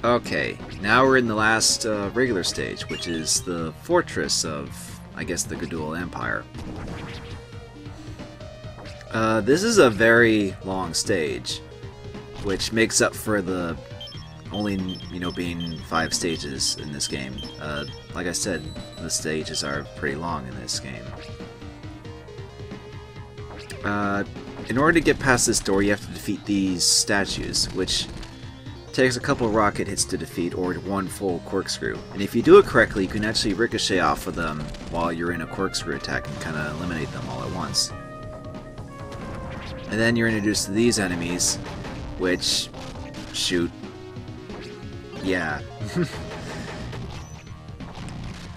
Okay, now we're in the last regular stage, which is the fortress of, I guess, the Gedol Empire. This is a very long stage, which makes up for the only, being 5 stages in this game. Like I said, the stages are pretty long in this game. In order to get past this door, you have to defeat these statues, which takes a couple rocket hits to defeat, or 1 full corkscrew. And if you do it correctly, you can actually ricochet off of them while you're in a corkscrew attack and kind of eliminate them all at once. And then you're introduced to these enemies, which shoot. Yeah.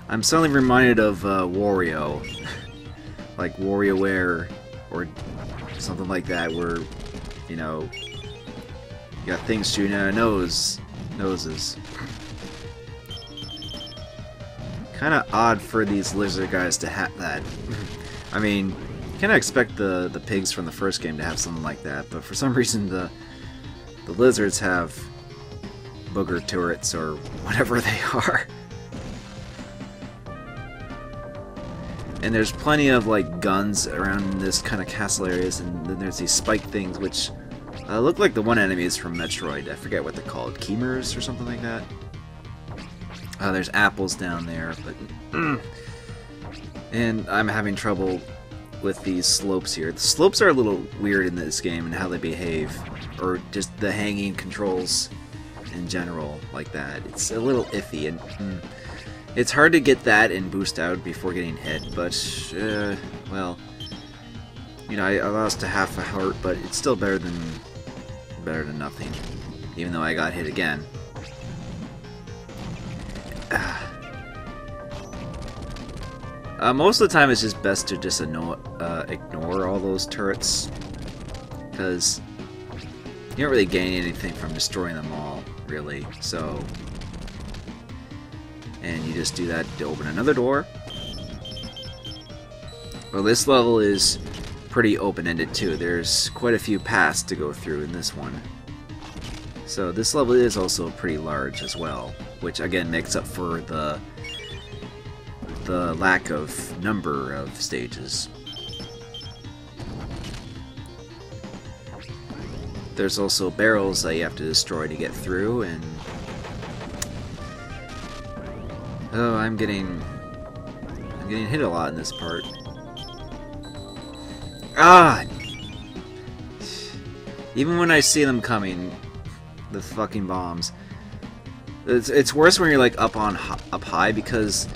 I'm suddenly reminded of Wario. Like WarioWare, or something like that, where, you got things shooting out of noses. Kind of odd for these lizard guys to have that. I mean, you kind of expect the pigs from the first game to have something like that, but for some reason the lizards have booger turrets or whatever they are. And there's plenty of like guns around this kind of castle areas, and then there's these spike things which look like the one enemy is from Metroid. I forget what they're called. Chimers or something like that. There's apples down there, but and I'm having trouble with these slopes here. The slopes are a little weird in this game and how they behave, or just the hanging controls in general like that. It's a little iffy, and it's hard to get that and boost out before getting hit, but well, I lost a half a heart, but it's still better than nothing, even though I got hit again. Most of the time it's just best to just ignore all those turrets, because you don't really gain anything from destroying them all, really. So, and you just do that to open another door. Well, this level is pretty open-ended too. There's quite a few paths to go through in this one. So this level is also pretty large as well, which again makes up for the lack of number of stages. There's also barrels that you have to destroy to get through, and oh, I'm getting hit a lot in this part. Ah! Even when I see them coming, the fucking bombs. It's worse when you're like up high, because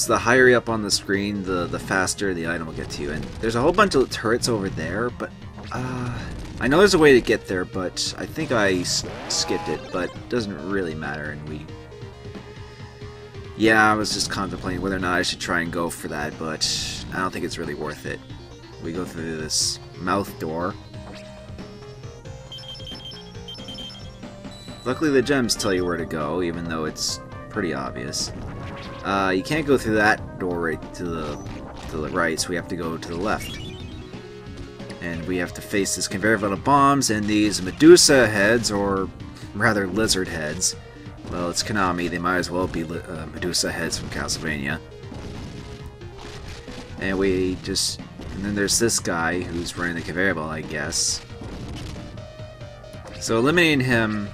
the higher you're up on the screen, the faster the item will get to you. And there's a whole bunch of turrets over there, but I know there's a way to get there, but I think I skipped it. But it doesn't really matter, and yeah, I was just contemplating whether or not I should try and go for that, but I don't think it's really worth it. We go through this mouth door. Luckily the gems tell you where to go, even though it's pretty obvious. You can't go through that door right to the right, so we have to go to the left. And we have to face this conveyor belt of bombs and these Medusa heads, or rather lizard heads. Well, it's Konami, they might as well be Medusa heads from Castlevania. And and then there's this guy who's running the conveyor belt, I guess. So eliminating him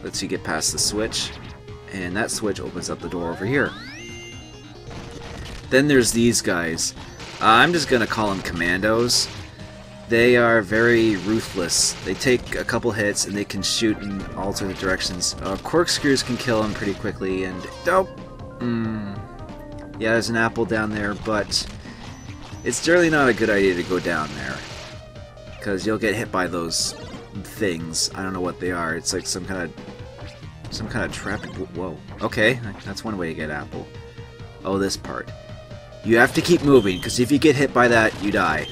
lets you get past the switch, and that switch opens up the door over here. Then there's these guys. I'm just gonna call them commandos. They are very ruthless. They take a couple hits and they can shoot in alternate directions. Corkscrews can kill them pretty quickly, and yeah, there's an apple down there, but it's generally not a good idea to go down there, because you'll get hit by those things. I don't know what they are. It's like some kind of trap. Whoa. Okay, that's one way to get apple. Oh, this part. You have to keep moving, because if you get hit by that, you die.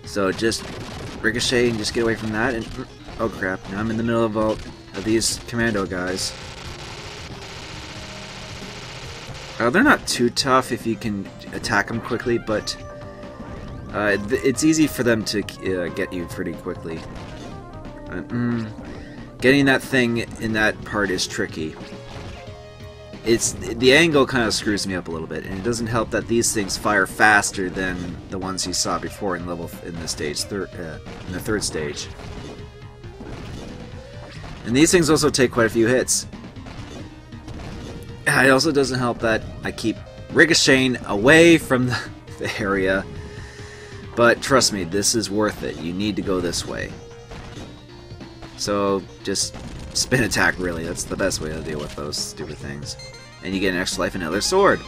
So just ricochet and just get away from that. And oh crap! Now I'm in the middle of these commando guys. They're not too tough if you can attack them quickly, but it's easy for them to get you pretty quickly. Getting that thing in that part is tricky. The angle kind of screws me up a little bit, and it doesn't help that these things fire faster than the ones you saw before in the third stage. And these things also take quite a few hits. It also doesn't help that I keep ricocheting away from the area. But trust me, this is worth it. You need to go this way. So just spin attack, really. That's the best way to deal with those stupid things. And you get an extra life and another sword.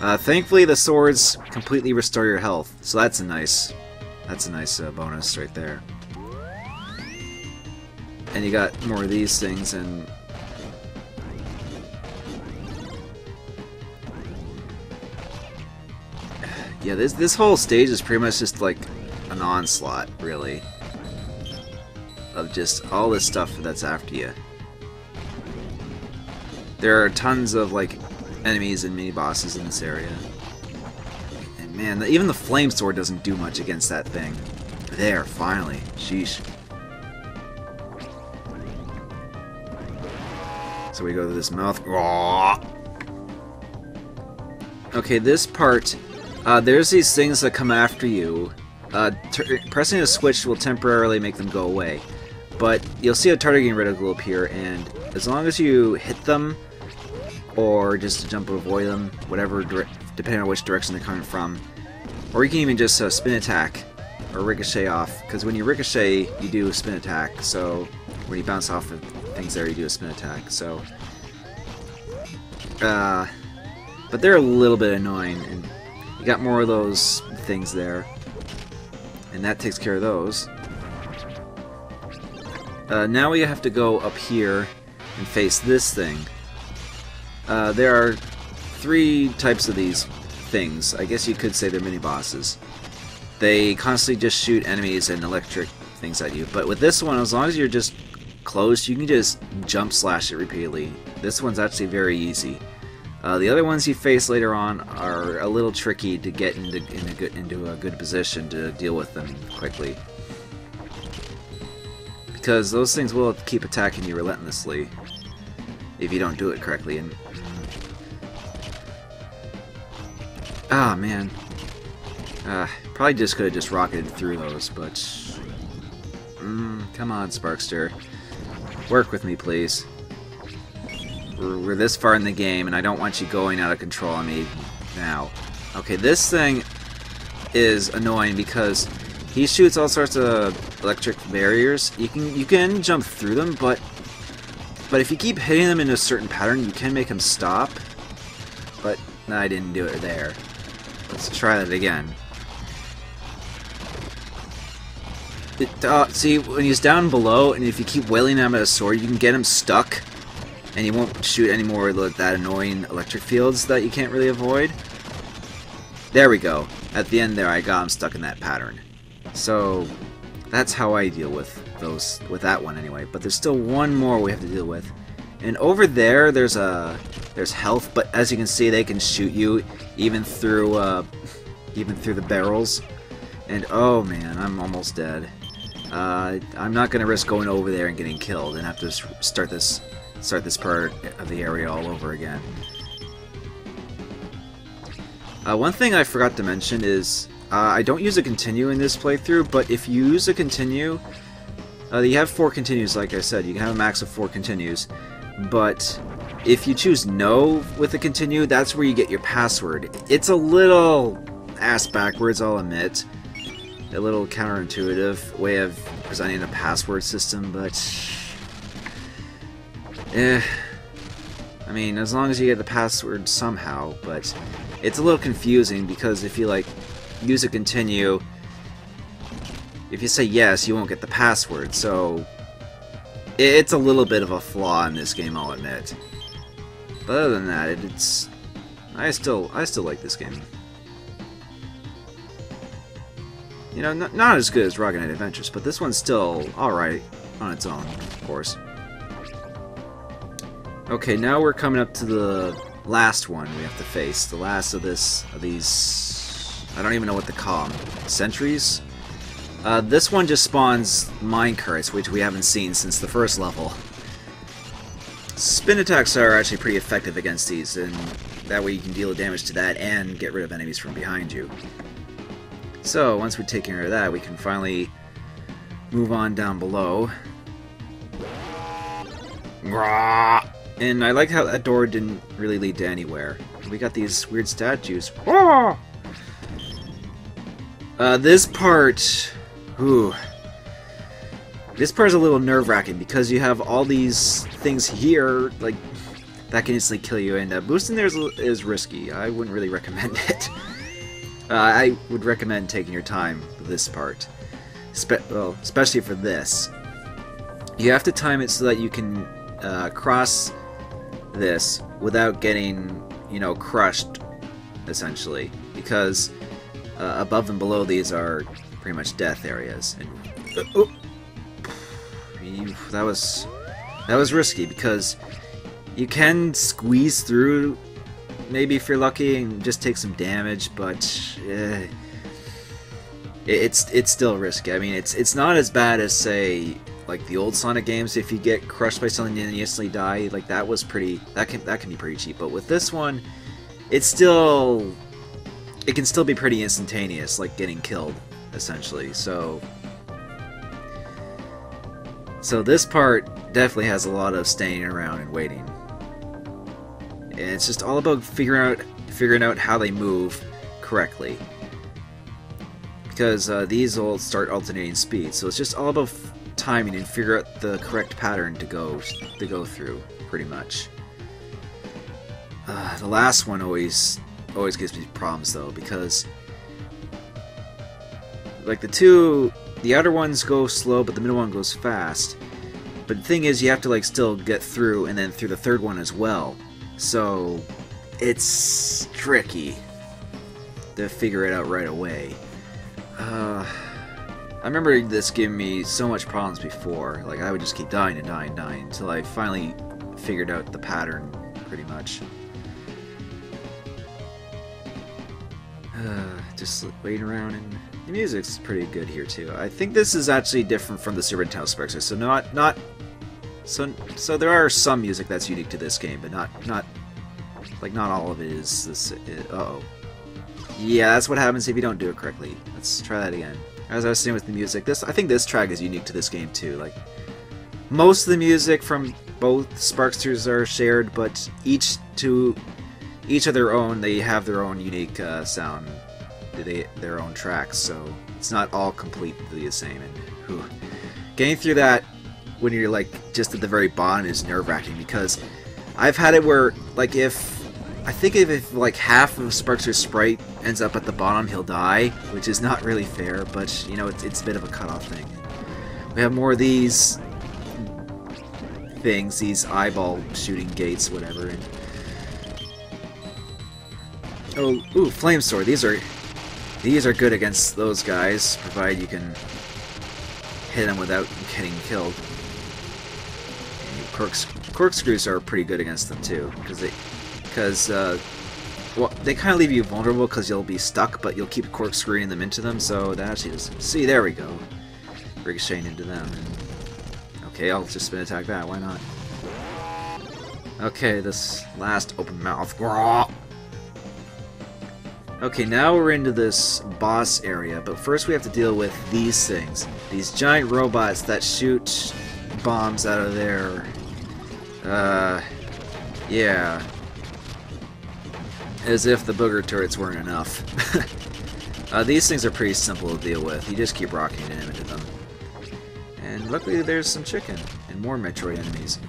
Thankfully, the swords completely restore your health, so that's a nice bonus right there. And you got more of these things, and yeah, this whole stage is pretty much just like an onslaught, really, of just all this stuff that's after you. There are tons of like enemies and mini bosses in this area, and man, even the flame sword doesn't do much against that thing. There, finally, sheesh. So we go to this mouth. Okay, this part, there's these things that come after you. Pressing a switch will temporarily make them go away, but you'll see a targeting reticle appear, and as long as you hit them, or just jump and avoid them, whatever, depending on which direction they're coming from, or you can even just spin attack or ricochet off, because when you ricochet, you do a spin attack. So when you bounce off of things there, you do a spin attack. So, but they're a little bit annoying, and you got more of those things there, and that takes care of those. Now we have to go up here and face this thing. There are 3 types of these things. I guess you could say they're mini-bosses. They constantly just shoot enemies and electric things at you. But with this one, as long as you're just close, you can just jump slash it repeatedly. This one's actually very easy. The other ones you face later on are a little tricky to get into a good position to deal with them quickly. Because those things will keep attacking you relentlessly if you don't do it correctly. And man, probably just could have just rocketed through those, but come on, Sparkster, work with me, please. We're this far in the game, and I don't want you going out of control on me now. Okay, this thing is annoying because he shoots all sorts of electric barriers. You can jump through them, but if you keep hitting them in a certain pattern, you can make them stop. But no, I didn't do it there. Let's try that again. See, when he's down below, and if you keep wailing at him at a sword, you can get him stuck, and he won't shoot any more of that annoying electric fields that you can't really avoid. There we go. At the end there, I got him stuck in that pattern. So that's how I deal with those, with that one anyway. But there's still one more we have to deal with. And over there, there's health, but as you can see, they can shoot you even through the barrels. And oh man, I'm almost dead. I'm not gonna risk going over there and getting killed and have to start this part of the area all over again. One thing I forgot to mention is I don't use a continue in this playthrough, but if you use a continue, you have 4 continues, like I said. You can have a max of 4 continues, but if you choose no with a continue, that's where you get your password. It's a little ass backwards, I'll admit. A little counterintuitive way of presenting a password system, but I mean, as long as you get the password somehow. But it's a little confusing because if you like use a continue, if you say yes, you won't get the password. So it's a little bit of a flaw in this game, I'll admit. But other than that, it's I still like this game. You know, not as good as Rocket Knight Adventures, but this one's still alright on its own, of course. Okay, now we're coming up to the last one we have to face. The last of these... I don't even know what to call them. Sentries? This one just spawns minecarts, which we haven't seen since the first level. Spin attacks are actually pretty effective against these, and that way you can deal damage to that and get rid of enemies from behind you. So, once we take care of that, we can finally move on down below. And I like how that door didn't really lead to anywhere. We got these weird statues. This part... Ooh. This part is a little nerve-wracking because you have all these things here, like, that can instantly kill you, and boosting there is risky. I wouldn't really recommend it. I would recommend taking your time with this part. Especially for this. You have to time it so that you can cross this without getting, you know, crushed, essentially. Because above and below these are pretty much death areas. And that was risky because you can squeeze through, maybe if you're lucky, and just take some damage, but it's still risky. I mean, it's not as bad as, say, like the old Sonic games. If you get crushed by something and you instantly die, like that can be pretty cheap. But with this one, it can still be pretty instantaneous, like getting killed, essentially. So this part definitely has a lot of standing around and waiting. And it's just all about figuring out how they move correctly. Because these will start alternating speed, so it's just all about timing and figure out the correct pattern to go through, pretty much. The last one always gives me problems though, because like the outer ones go slow, but the middle one goes fast. But the thing is, you have to like still get through, and then through the third one as well. So it's tricky to figure it out right away. I remember this giving me so much problems before. Like I would just keep dying and dying and dying until I finally figured out the pattern, pretty much. Just waiting around, and the music's pretty good here too. I think this is actually different from the Super Nintendo Sparkster, so there are some music that's unique to this game, but not all of it is this. Uh-oh. Yeah, that's what happens if you don't do it correctly. Let's try that again. As I was saying with the music, I think this track is unique to this game too. Like most of the music from both Sparksters are shared, but each of their own, they have their own unique sound, their own tracks, so it's not all completely the same. And getting through that when you're like just at the very bottom is nerve-wracking, because I've had it where like if like half of Sparkster's sprite ends up at the bottom, he'll die, which is not really fair, but you know, it's a bit of a cutoff thing. We have more of these things, these eyeball shooting gates, whatever. And ooh, Flame Sword. These are good against those guys, provided you can hit them without getting killed. And corkscrews are pretty good against them too, because well, they kind of leave you vulnerable because you'll be stuck, but you'll keep corkscrewing them into them, so that actually doesn't... See, there we go. Ricocheting into them. Okay, I'll just spin attack that, why not? Okay, this last open mouth. Okay, now we're into this boss area, but first we have to deal with these things. These giant robots that shoot bombs out of there. Yeah. As if the Booger turrets weren't enough. These things are pretty simple to deal with. You just keep rocketing into them. And luckily there's some chicken and more Metroid enemies.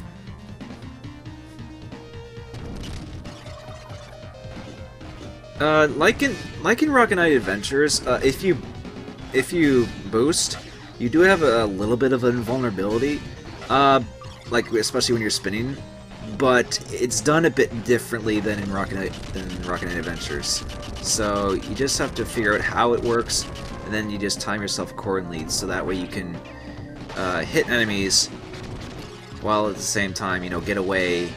Like in Rocket Knight Adventures, if you boost, you do have a little bit of invulnerability, like especially when you're spinning. but it's done a bit differently than in Rocket Knight Adventures. So you just have to figure out how it works, and then you just time yourself accordingly, so that way you can hit enemies while at the same time, you know, get away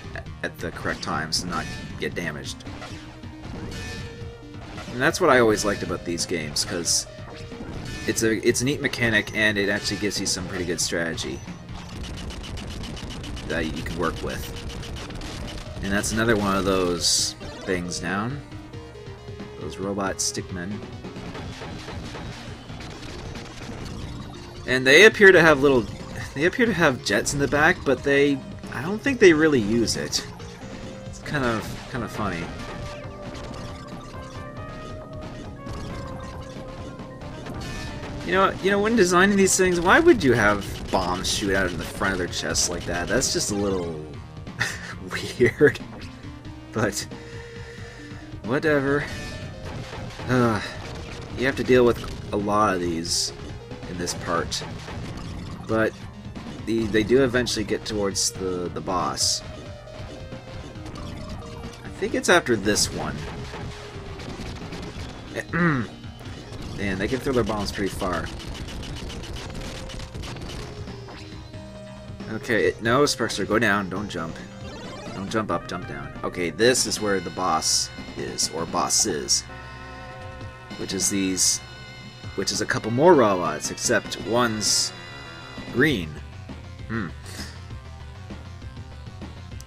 at the correct times and not get damaged. And that's what I always liked about these games, because it's a neat mechanic, and it actually gives you some pretty good strategy that you can work with. And that's another one of those things down. Those robot stickmen. And they appear to have jets in the back, but I don't think they really use it. It's kind of funny. You know, when designing these things, why would you have bombs shoot out in the front of their chests like that? That's just a little weird. But whatever. You have to deal with a lot of these in this part. But they do eventually get towards the boss. I think it's after this one. Man, they can throw their bombs pretty far. Okay, no, Sparkster, go down, don't jump. Don't jump up, jump down. Okay, this is where the boss is, or bosses. Which is a couple more robots, except one's green.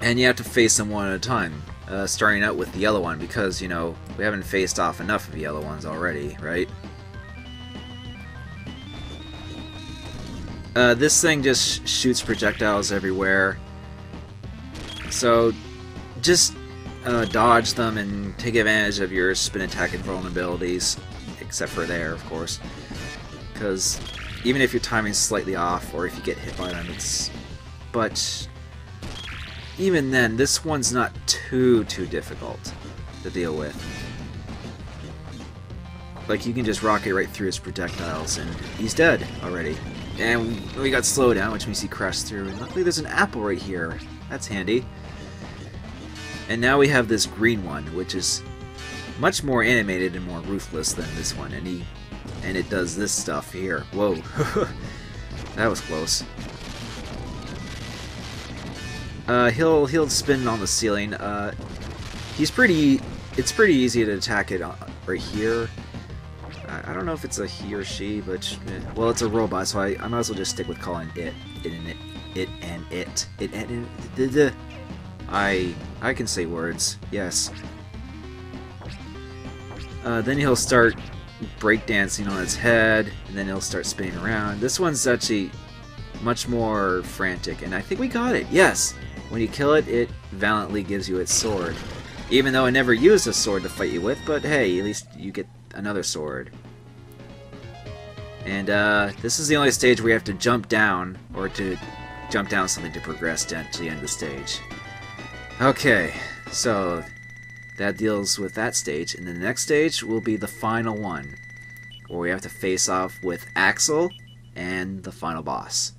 And you have to face them one at a time, starting out with the yellow one, because, you know, we haven't faced off enough of the yellow ones already, right? This thing just shoots projectiles everywhere, so just dodge them and take advantage of your spin attack and vulnerabilities, except for there, of course, because even if your timing's slightly off, or if you get hit by them, but even then, this one's not too difficult to deal with. Like, you can just rocket right through his projectiles, and he's dead already. And we got slowdown, which means he crashed through. And luckily there's an apple right here. That's handy. And now we have this green one, which is much more animated and more ruthless than this one. And it does this stuff here. Whoa. That was close. He'll spin on the ceiling. It's pretty easy to attack it right here. I don't know if it's a he or she, but well, it's a robot, so I might as well just stick with calling it. I can say words. Yes. Then he'll start breakdancing on its head, and then he'll start spinning around. This one's actually much more frantic, and I think we got it. Yes. When you kill it, it valiantly gives you its sword. Even though it never used a sword to fight you with, but hey, at least you get another sword. And this is the only stage where you have to jump down, or to jump down something to progress to the end of the stage. Okay, so that deals with that stage, and the next stage will be the final one, where we have to face off with Axel and the final boss.